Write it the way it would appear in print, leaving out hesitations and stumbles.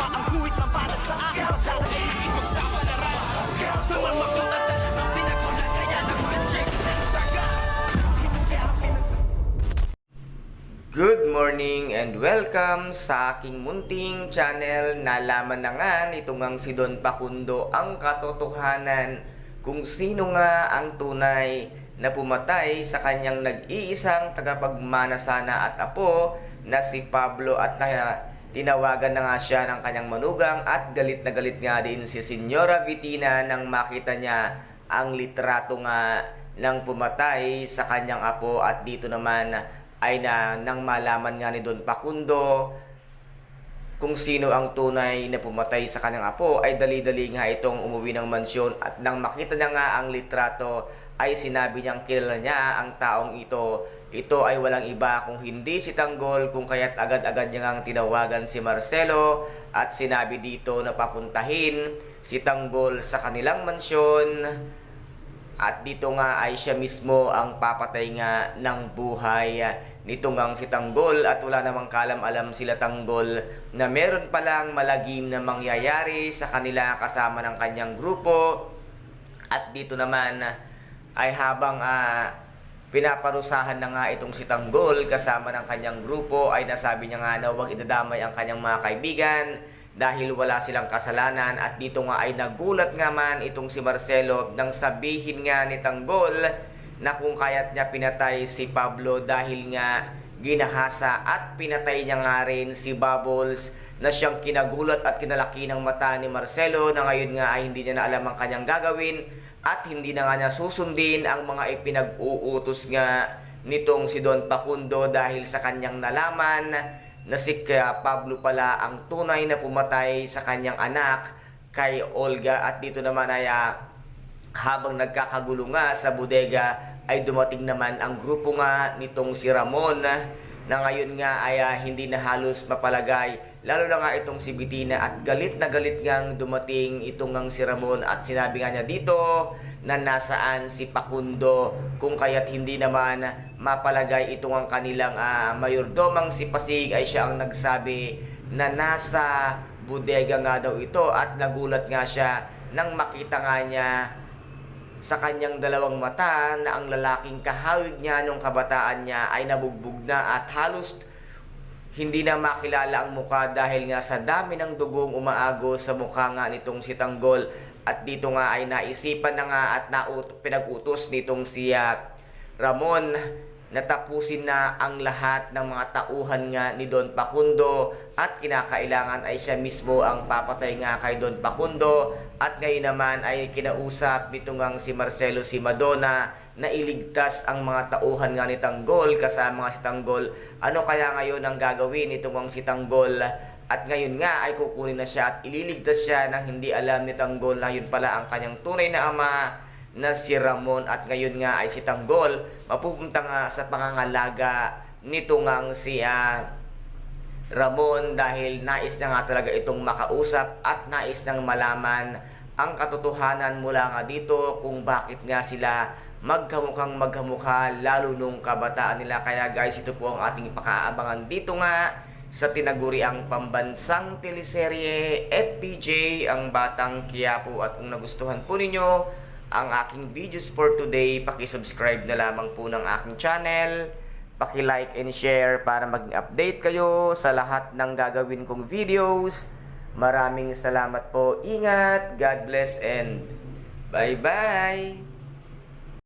ang kuwit ng balat sa akin. Dahil ay ipagsapalaran sa mga magot at talagang pinagulan. Kaya nag-magic ng saga. Good morning and welcome sa aking munting channel. Nalaman na nga nitong ang si Don Facundo ang katotohanan kung sino nga ang tunay na pumatay sa kanyang nag-iisang tagapagmana sana at apo na si Pablo, at tinawagan na nga siya ng kanyang manugang at galit na galit nga din si Senyora Vitina nang makita niya ang litrato nga ng pumatay sa kanyang apo. At dito naman ay nang malaman nga ni Don Facundo kung sino ang tunay na pumatay sa kanyang apo, ay dali-dali nga itong umuwi ng mansyon. At nang makita niya nga ang litrato, ay sinabi niyang kilala niya ang taong ito. Ito ay walang iba kung hindi si Tanggol, kung kaya't agad-agad niya ngang tinawagan si Marcelo at sinabi dito na papuntahin si Tanggol sa kanilang mansyon. At dito nga ay siya mismo ang papatay nga ng buhay nito ngang si Tanggol. At wala namang kalam-alam sila Tanggol na meron palang malagim na mangyayari sa kanila kasama ng kanyang grupo. At dito naman ay habang pinaparusahan na nga itong si Tanggol kasama ng kanyang grupo, ay nasabi niya nga na huwag idadamay ang kanyang mga kaibigan dahil wala silang kasalanan. At dito nga ay nagulat nga man itong si Marcelo nang sabihin nga ni Tanggol na kung kaya't niya pinatay si Pablo dahil nga ginahasa at pinatay niya nga rin si Bubbles, na siyang kinagulat at kinalaki ng mata ni Marcelo na ngayon nga ay hindi niya na alam ang kanyang gagawin at hindi na nga niya susundin ang mga ipinag-uutos nga nitong si Don Facundo dahil sa kanyang nalaman na si Pablo pala ang tunay na pumatay sa kanyang anak kay Olga. At dito naman ay habang nagkakagulo nga sa bodega, ay dumating naman ang grupo nga nitong si Ramon na ngayon nga ay hindi na halos mapalagay, lalo na nga itong si Vitina. At galit na galit ngang dumating itong ngang si Ramon at sinabi nga niya dito na nasaan si Facundo, kung kaya't hindi naman mapalagay itong ang kanilang mayordomang si Pasig ay siya ang nagsabi na nasa bodega nga daw ito. At nagulat nga siya nang makita nga niya sa kanyang dalawang mata na ang lalaking kahawig niya nung kabataan niya ay nabugbog na at halos hindi na makilala ang mukha dahil nga sa dami ng dugong umaagos sa mukha nga nitong si Tanggol. At dito nga ay naisipan na nga at pinag-utos nitong si Ramon na tapusin na ang lahat ng mga tauhan nga ni Don Facundo at kinakailangan ay siya mismo ang papatay nga kay Don Facundo. At ngayon naman ay kinausap nito ngang si Marcelo si Madonna na iligtas ang mga tauhan nga ni Tanggol kasama nga si Tanggol. Ano kaya ngayon ang gagawin nito ngang si Tanggol? At ngayon nga ay kukunin na siya at ililigtas siya nang hindi alam ni Tanggol na yun pala ang kanyang tunay na ama na si Ramon. At ngayon nga ay si Tanggol mapupunta nga sa pangangalaga nito ngang si Ramon dahil nais niya nga talaga itong makausap at nais niyang malaman ang katotohanan mula nga dito kung bakit nga sila magkamukhang magkamukha lalo nung kabataan nila. Kaya guys, ito po ang ating pakaabangan dito nga sa tinaguriang pambansang teleserye FPJ Ang Batang Quiapo. At kung nagustuhan po ninyo ang aking videos for today, paki-subscribe na lamang po ng aking channel, paki-like and share para mag-update kayo sa lahat ng gagawin kong videos. Maraming salamat po. Ingat, God bless and bye-bye!